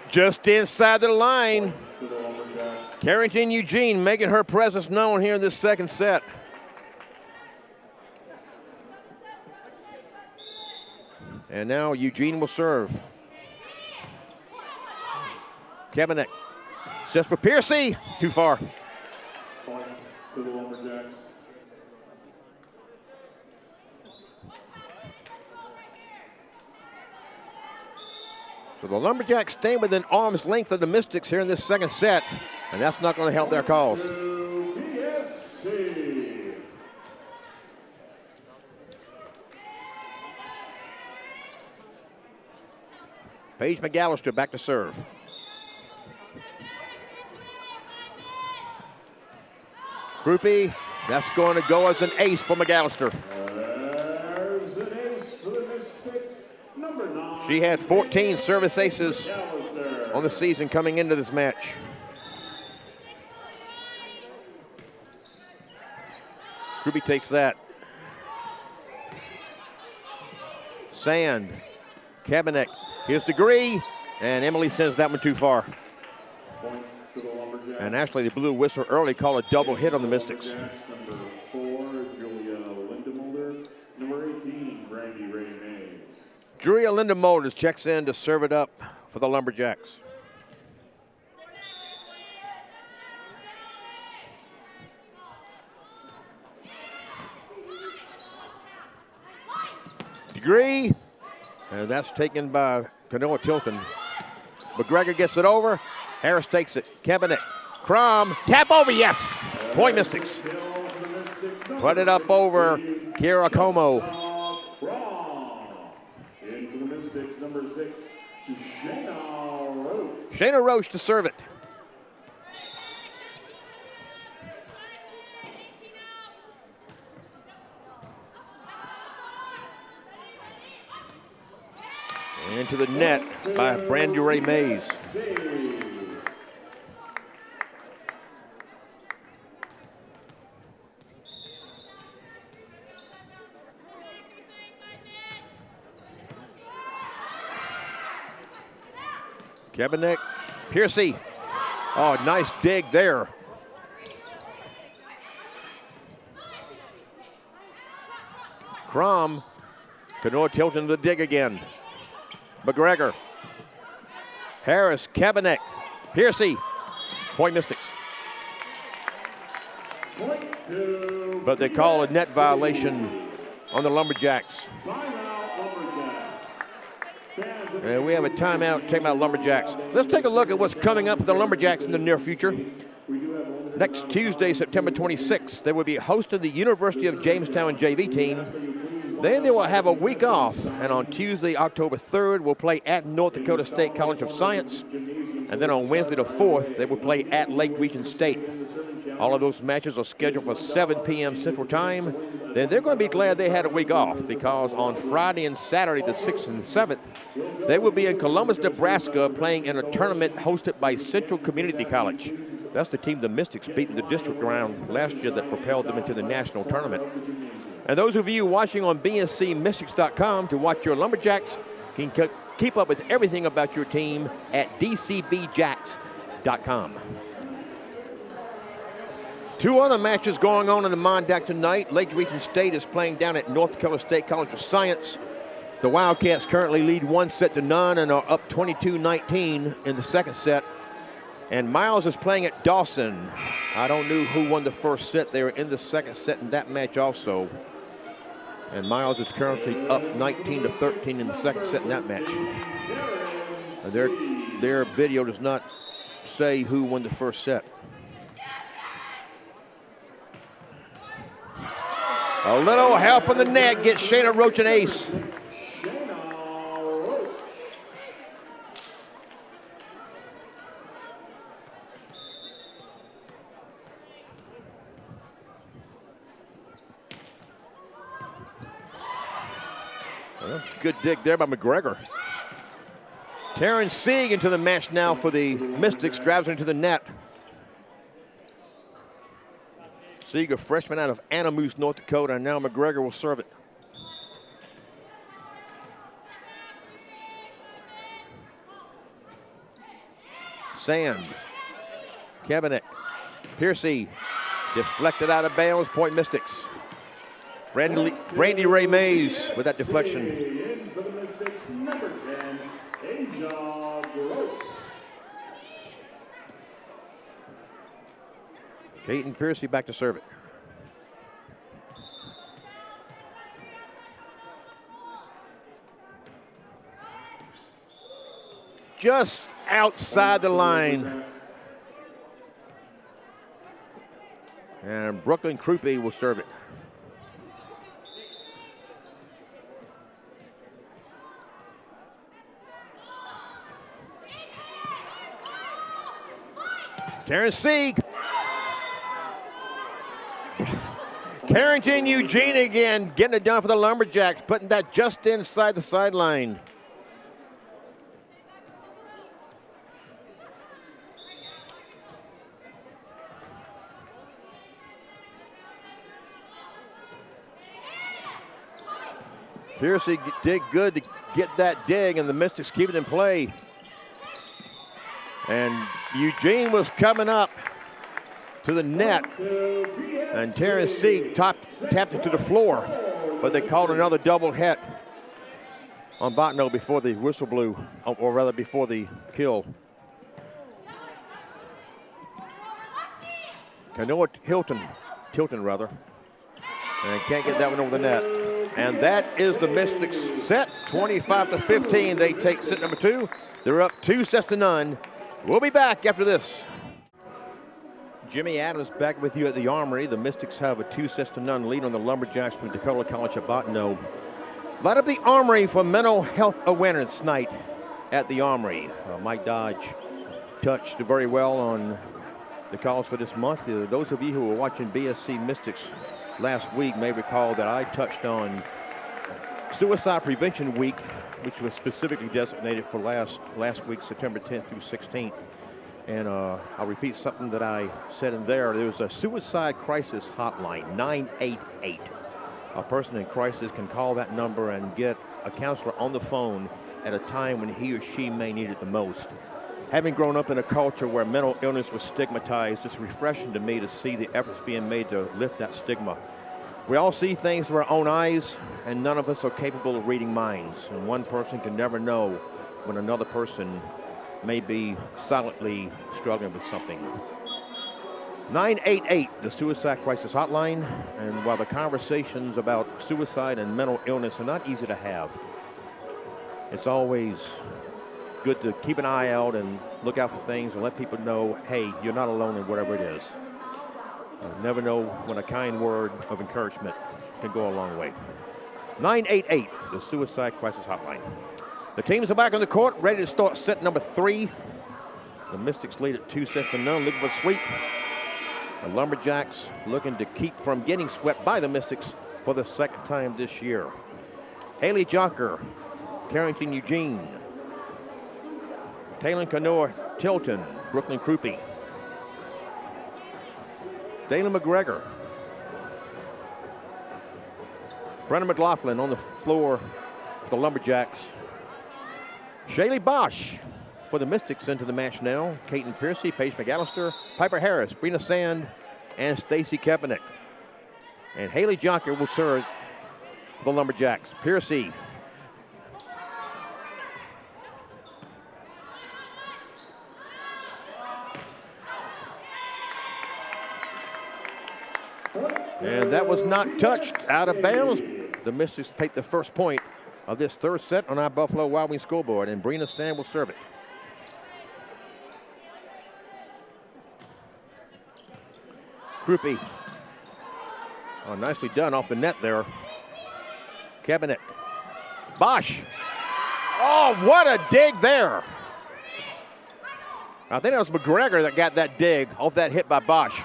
Just inside the line. Carrington Eugene making her presence known here in this second set. And now Eugene will serve. Kevinik sets for Piercy. Too far.
Point to the Lumberjacks.
So the Lumberjacks staying within arm's length of the Mystics here in this second set, and that's not going to help their cause.
To BSC.
Paige McAllister back to serve. Krupe, that's going to go as an ace for McAllister.
There's an ace for the Mystics. Number 9.
She had 14 service aces
McAllister.
on the season coming into this match. Krupe takes that. Sand, Kevinik, here's Degree, and Emily sends that one too far.
Point to the Lumberjacks.
And actually, the blue whistle early called a double hit on the Mystics.
Number 4, Julia Lindemulder. Number 18, Brandy Ray Mays.
Julia Linda Molders checks in to serve it up for the Lumberjacks. Degree, and that's taken by Canoa Tilton. McGregor gets it over. Harris takes it. Kevinik. Crom. Tap over, yes. Point Mystics. Put it up over Kira Como.
In for the Mystics, number 6, Shayna Roach.
Shayna Roach to serve it. Into the net by Brandy Ray Mays. Kevinik, Piercy. Oh, nice dig there. Crom, Canoa Tilton to the dig again. McGregor, Harris, Kevinik, Piercy, Point Mystics.
Point to
But they call a net violation on the Lumberjacks.
Timeout Lumberjacks. Fans of
And we have a timeout, Lumberjacks. Let's take a look at what's coming up for the Lumberjacks in the near future.
we do have limited
Next Tuesday, September 26th, they will be hosting the University of Jamestown JV team Then they will have a week off, and on Tuesday, October 3rd, we'll play at North Dakota State College of Science. And then on Wednesday the 4th, they will play at Lake Region State. All of those matches are scheduled for 7 p.m. Central Time. Then they're going to be glad they had a week off, because on Friday and Saturday, the 6th and 7th, they will be in Columbus, Nebraska, playing in a tournament hosted by Central Community College. That's the team the Mystics beat in the district round last year that propelled them into the national tournament. And those of you watching on bscmystics.com to watch your Lumberjacks can keep up with everything about your team at dcbjacks.com. Two other matches going on in the Mondack tonight. Lake Region State is playing down at North Dakota State College of Science. The Wildcats currently lead 1-0 and are up 22-19 in the second set. And Miles is playing at Dawson. I don't know who won the first set. They were in the second set in that match also. And Miles is currently up 19-13 in the second set in that match. Their video does not say who won the first set. A little help from the net gets Shayna Roach an ace. Well, good dig there by McGregor. Taryn Sieg into the match now for the Mystics, drives into the net. Sieg, a freshman out of Anamoose, North Dakota, and now McGregor will serve it. Sand, Kabinet, Piercy, deflected out of bounds, point Mystics. Brandy Ray Mays with that deflection.
In for the Mystics, number 10, Asia Gross.
Peyton Piercy back to serve it. Just outside the line. And Brooklyn Krupe will serve it. Taryn Sieg. Carrington Eugene again, getting it done for the Lumberjacks, putting that just inside the sideline. Piercy did good to get that dig, and the Mystics keep it in play. And Eugene was coming up to the net, and Terrence Sieg tapped it to the floor, but they called another double hit on Botno before the whistle blew, or rather before the kill. Canoa Tilton rather, and can't get that one over the net. And that is the Mystics set, 25-15. They take set number 2. They're up 2-0. We'll be back after this. Jimmy Adams back with you at the Armory. The Mystics have a 2-0 lead on the Lumberjacks from Dakota College at Botno. Light up the Armory for Mental Health Awareness Night at the Armory. Mike Dodge touched very well on the cause for this month. Those of you who were watching BSC Mystics last week may recall that I touched on Suicide Prevention Week, which was specifically designated for last week, September 10th through 16th. And I'll repeat something that I said in there. There was a suicide crisis hotline, 988. A person in crisis can call that number and get a counselor on the phone at a time when he or she may need it the most. Having grown up in a culture where mental illness was stigmatized, it's refreshing to me to see the efforts being made to lift that stigma. We all see things with our own eyes, and none of us are capable of reading minds. And one person can never know when another person may be silently struggling with something. 988, the Suicide Crisis Hotline. And while the conversations about suicide and mental illness are not easy to have, it's always good to keep an eye out and look out for things and let people know, hey, you're not alone in whatever it is. You never know when a kind word of encouragement can go a long way. 988, the Suicide Crisis Hotline. The teams are back on the court, ready to start set number 3. The Mystics lead at 2-0, looking for a sweep. The Lumberjacks looking to keep from getting swept by the Mystics for the second time this year. Haley Jonker, Carrington Eugene. Talon Canor Tilton, Brooklyn Krupe. Dalen McGregor. Brennan McLaughlin on the floor for the Lumberjacks. Shaylee Bosch for the Mystics into the match now. Kaiten Piercy, Paige McAllister, Piper Harris, Brina Sand, and Stacy Kaepernick. And Haley Jonker will serve the Lumberjacks. Piercy. And that was not touched, out of bounds. The Mystics take the first point of this third set on our Buffalo Wild Wings scoreboard, and Brina Sand will serve it. Krupe. Oh, nicely done off the net there. Kaepernick. Bosch. Oh, what a dig there. I think that was McGregor that got that dig off that hit by Bosch.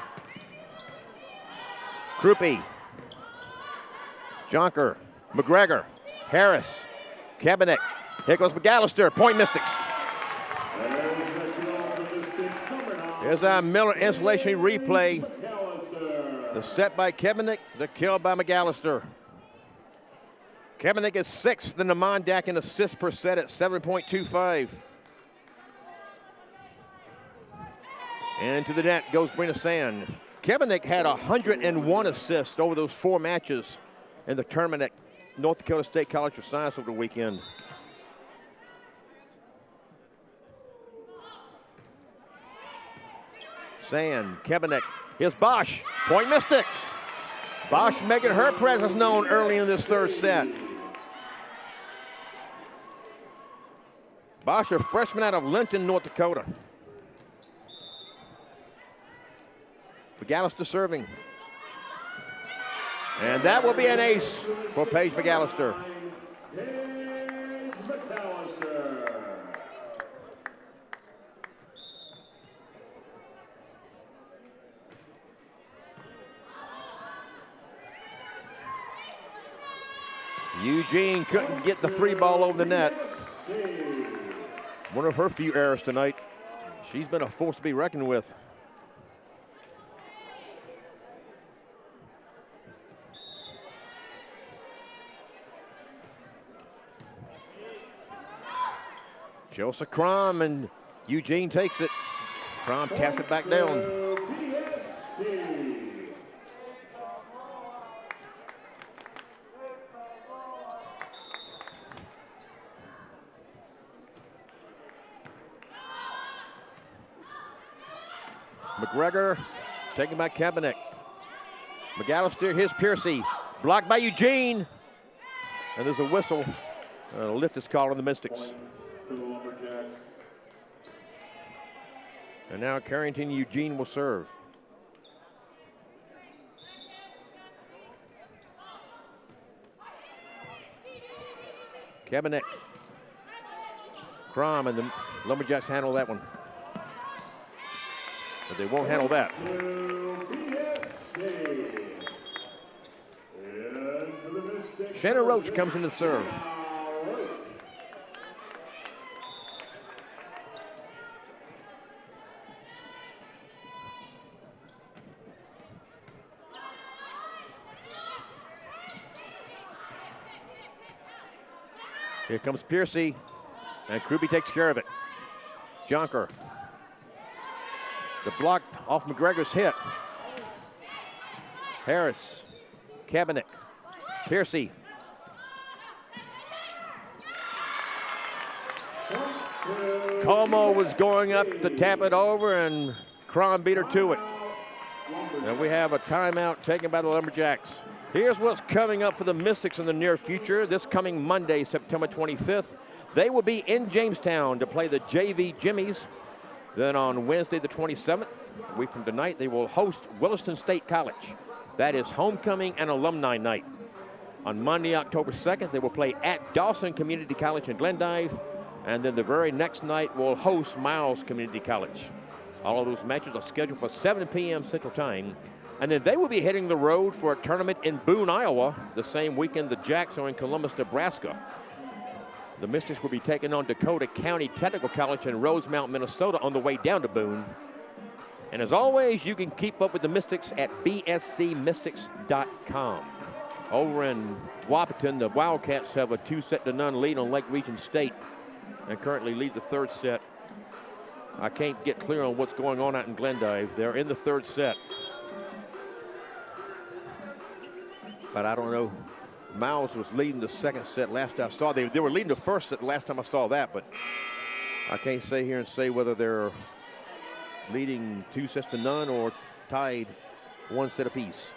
Krupe. Jonker. McGregor. Harris. Kaepernick. Here goes McAllister. Point Mystics. Here's our Miller installation replay. The set by Kaepernick, the kill by McAllister. Kaepernick is 6th in the Mondack in assists per set at 7.25. And to the net goes Brina Sand. Kaepernick had 101 assists over those 4 matches in the tournament at North Dakota State College of Science over the weekend. Sand, Kaepernick. Here's Bosch. Point Mystics. Bosch making her presence known early in this third set. Bosch, a freshman out of Linton, North Dakota. McAllister serving. And that will be an ace for Paige McAllister. Eugene couldn't get the 3 ball over the net. One of her few errors tonight. She's been a force to be reckoned with. Joseph Crom, and Eugene takes it. Crom taps it back down. McGregor taken by Kaepernick. McAllister, here's Piercy. Blocked by Eugene. And there's a whistle. A lift is called on the Mystics. And now Carrington Eugene will serve. Kaepernick. Crom, and the Lumberjacks handle that one. But they won't handle that. Shannon Roach comes in to serve. Here comes Piercy, and Krupe takes care of it. Jonker. The block off McGregor's hit. Harris, Kaepernick, Piercy. Como was going up to tap it over, and Crom beat her to it. And we have a timeout taken by the Lumberjacks. Here's what's coming up for the Mystics in the near future. This coming Monday, September 25th, they will be in Jamestown to play the JV Jimmies. Then on Wednesday the 27th, a week from tonight, they will host Williston State College. That is homecoming and alumni night. On Monday, October 2nd, they will play at Dawson Community College in Glendive. And then the very next night, we'll host Miles Community College. All of those matches are scheduled for 7 p.m. Central Time. And then they will be hitting the road for a tournament in Boone, Iowa. The same weekend, the Jacks are in Columbus, Nebraska. The Mystics will be taking on Dakota County Technical College in Rosemount, Minnesota on the way down to Boone. And as always, you can keep up with the Mystics at bscmystics.com. Over in Wapaton, the Wildcats have a 2-0 lead on Lake Region State and currently lead the third set. I can't get clear on what's going on out in Glendive. They're in the third set. But I don't know. Miles was leading the second set last I saw. They were leading the first set last time I saw that, but I can't say here and say whether they're leading 2-0 or tied 1 set apiece.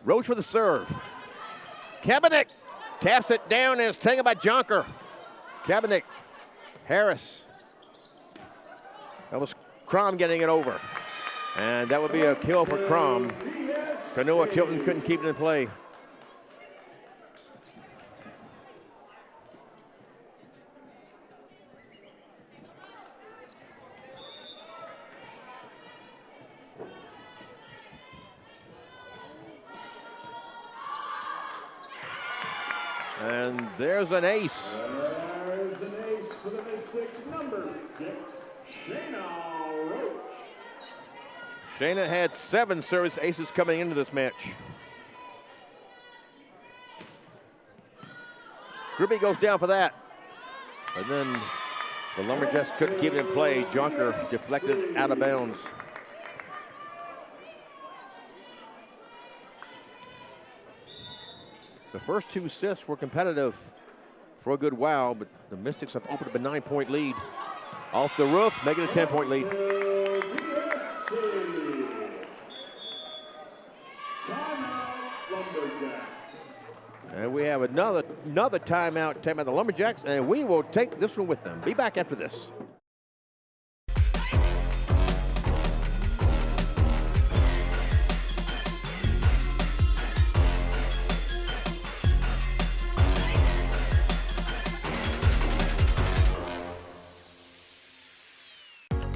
Roach for the serve. Kaepernick taps it down and it's taken by Jonker. Kaepernick, Harris. That was Crom getting it over. And that would be a kill for Crom. Kanoa Tilton couldn't keep it in play. And there's an ace.
There's an ace for the Mystics, number 6, Shayna Roach.
Shayna had 7 service aces coming into this match. Ruby goes down for that. And then the Lumberjacks couldn't keep it in play. Jonker deflected out of bounds. The first 2 sets were competitive for a good while, but the Mystics have opened up a 9-point lead. Off the roof, making a 10-point lead. And we have another timeout the Lumberjacks, and we will take this one with them. Be back after this.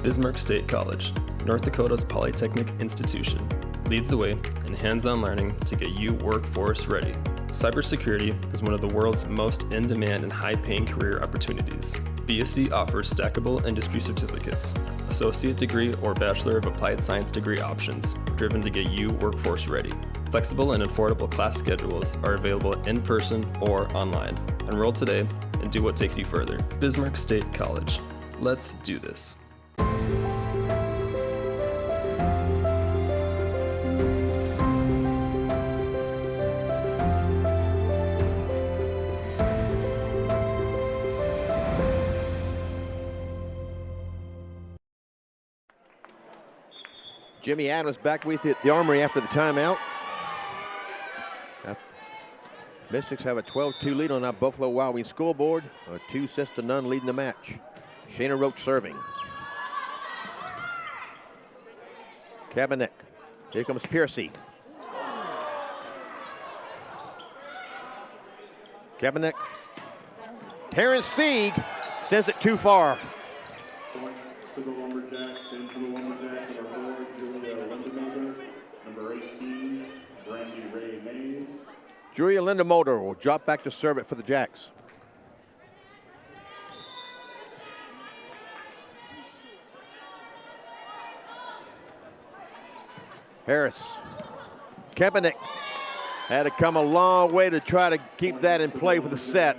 Bismarck State College, North Dakota's polytechnic institution, leads the way in hands-on learning to get you workforce ready. Cybersecurity is one of the world's most in-demand and high-paying career opportunities. BSC offers stackable industry certificates, associate degree or Bachelor of Applied Science degree options, driven to get you workforce ready. Flexible and affordable class schedules are available in person or online. Enroll today and do what takes you further. Bismarck State College. Let's do this.
Jimmy Adams back with you at the Armory after the timeout. Mystics have a 12-2 lead on that Buffalo Wild Wings scoreboard. A 2-0 leading the match. Shayna Roach serving. Kaepernick. Here comes Piercy. Kaepernick. Terrence Sieg sends it too far.
Point to the Lumberjacks, into the Lumberjacks, number 4, Julia Lindemoter, number 18, Brandy Ray Mays.
Julia Lindemoter will drop back to serve it for the Jacks. Harris. Kaepernick had to come a long way to try to keep that in play for the set.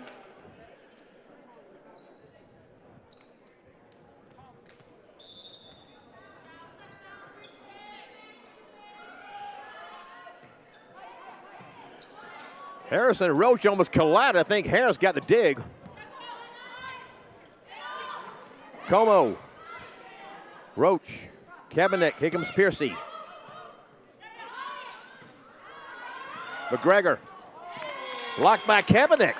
Harris and Roach almost collided. I think Harris got the dig. Como. Roach. Kaepernick. Here comes Piercy. McGregor. Blocked by Kaepernick.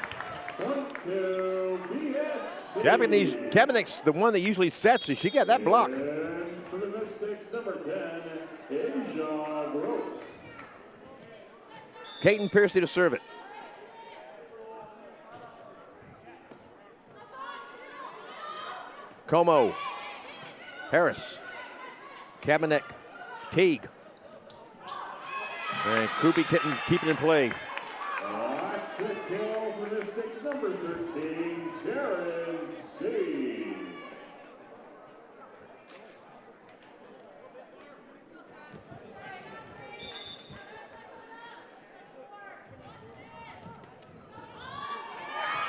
Kaepernick's the one that usually sets it. She got that block.
And for the Mystics, number 10, Asia Gross.
Caden Piercy to serve it. Como, Harris, Kabanek, Teague. And Krupe keeping in play.
That's a kill for Mystics number 13, Terrence C.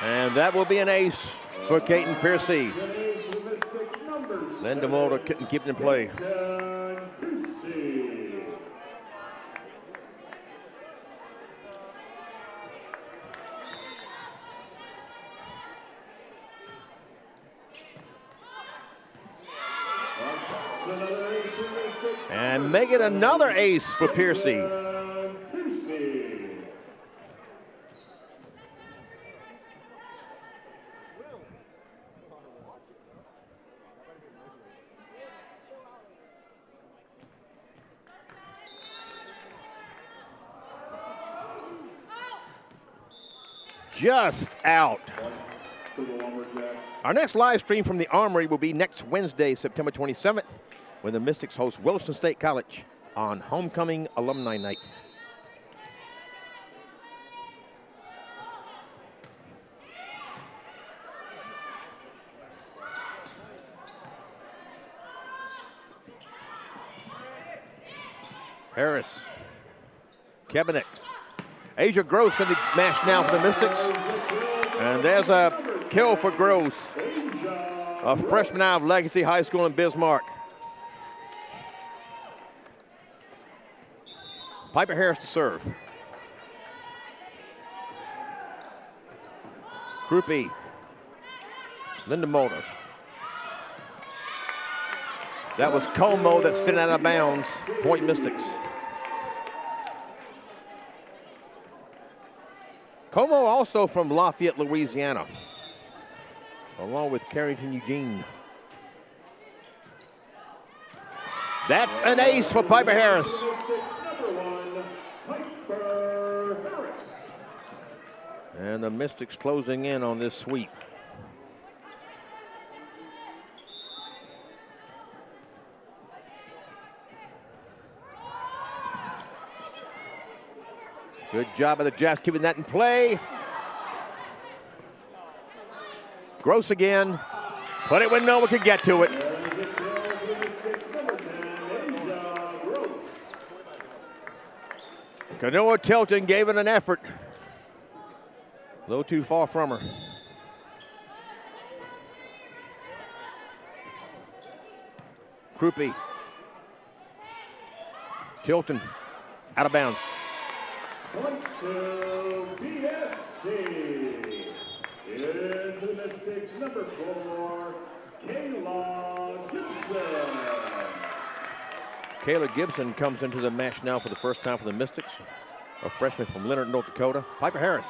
And that will be an ace for Caden Piercy. Linda Mulder couldn't keep it in play. And make it another ace for Piercy. Just out. Our next live stream from the Armory will be next Wednesday, September 27th, when the Mystics host Wilson State College on Homecoming Alumni Night. Harris, Kabanek, Asia Gross in the match now for the Mystics. And there's a kill for Gross, a freshman out of Legacy High School in Bismarck. Piper Harris to serve. Krupe, Linda Mulder. That was Como that's sitting out of bounds. Point Mystics. Como also from Lafayette, Louisiana, along with Carrington Eugene. That's an ace for Piper Harris. And the Mystics closing in on this sweep. Good job of the Jacks keeping that in play. Gross again. Put it when no one could get to it. Canoa Tilton gave it an effort. A little too far from her. Krupe. Tilton out of bounds.
Point to BSC. Into the Mystics, number 4, Kayla Gibson.
Kayla Gibson comes into the match now for the first time for the Mystics. A freshman from Leonard, North Dakota. Piper Harris.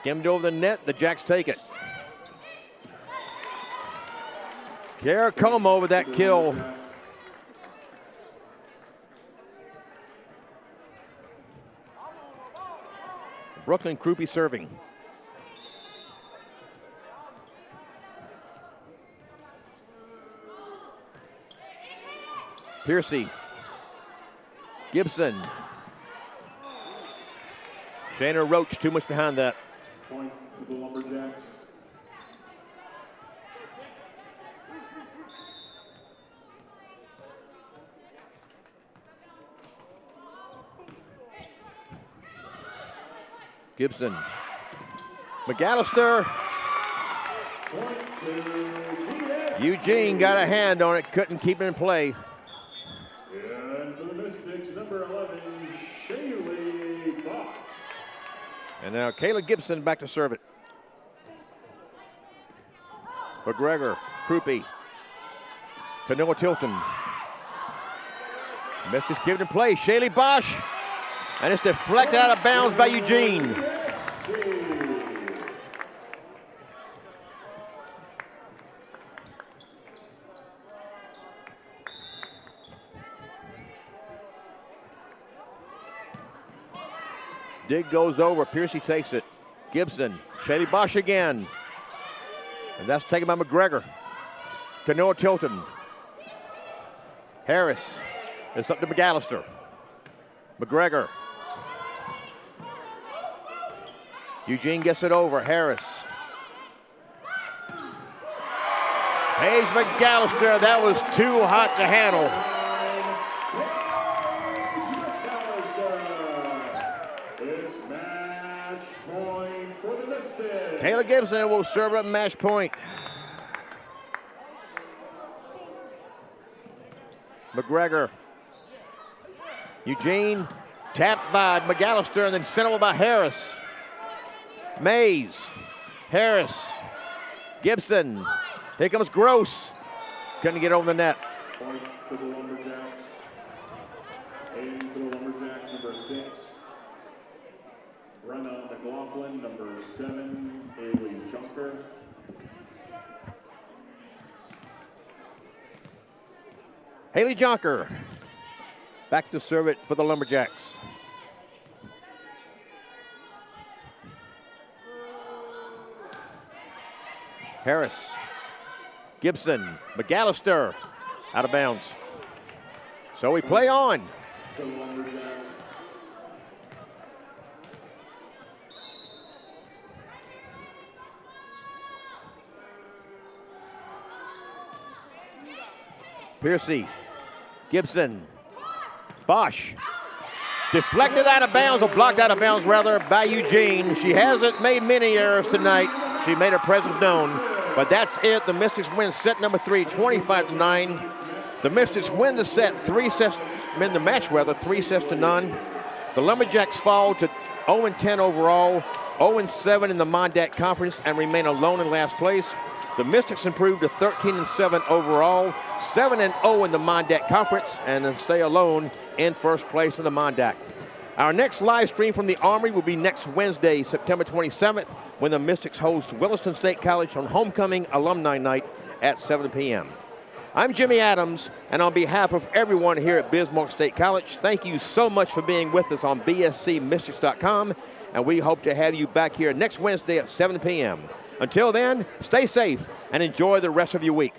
Skimmed over the net. The Jacks take it. Kara Como with that kill. Brooklyn Krupe serving. Piercy. Gibson. Shayna Roach too much behind that.
Point to the Lumberjacks.
Gibson. McAllister. Eugene got a hand on it, couldn't keep it in play.
And for the Mystics, number 11, Shaylee Bosch.
And now Kayla Gibson back to serve it. McGregor, Krupe, Canoa Tilton. Mystics keep it in play. Shaylee Bosch. And it's deflected out of bounds by Eugene. Dig goes over. Piercy takes it. Gibson. Shady Bosch again. And that's taken by McGregor. To Noah Tilton. Harris. It's up to McAllister. McGregor. Eugene gets it over. Harris. Paige McAllister. That was too hot to handle.
It's match point for the Mystics.
Taylor Gibson will serve up match point. McGregor. Eugene tapped by McAllister and then sent over by Harris. Mays. Harris. Gibson. Here comes Gross. Couldn't get over the net.
Point to the Lumberjacks. Aiming for the Lumberjacks, number 6. Brenna McLaughlin, number 7. Haley Junker.
Haley Jonker back to serve it for the Lumberjacks. Harris, Gibson, McAllister out of bounds. So we play on.
To the Lumberjacks.
Piercy, Gibson, Bosch. Deflected out of bounds, or blocked out of bounds rather, by Eugene. She hasn't made many errors tonight. She made her presence known, but that's it. The Mystics win set number 3, 25-9. The Mystics win the set, win the match rather, 3 sets to none. The Lumberjacks fall to 0-10 overall, 0-7 in the Mondat Conference, and remain alone in last place. The Mystics improved to 13-7 overall, 7-0 in the Mondat Conference, and stay alone in first place in the Mondat. Our next live stream from the Armory will be next Wednesday, September 27th, when the Mystics host Williston State College on Homecoming Alumni Night at 7 p.m. I'm Jimmy Adams, and on behalf of everyone here at Bismarck State College, thank you so much for being with us on bscmystics.com, and we hope to have you back here next Wednesday at 7 p.m. Until then, stay safe and enjoy the rest of your week.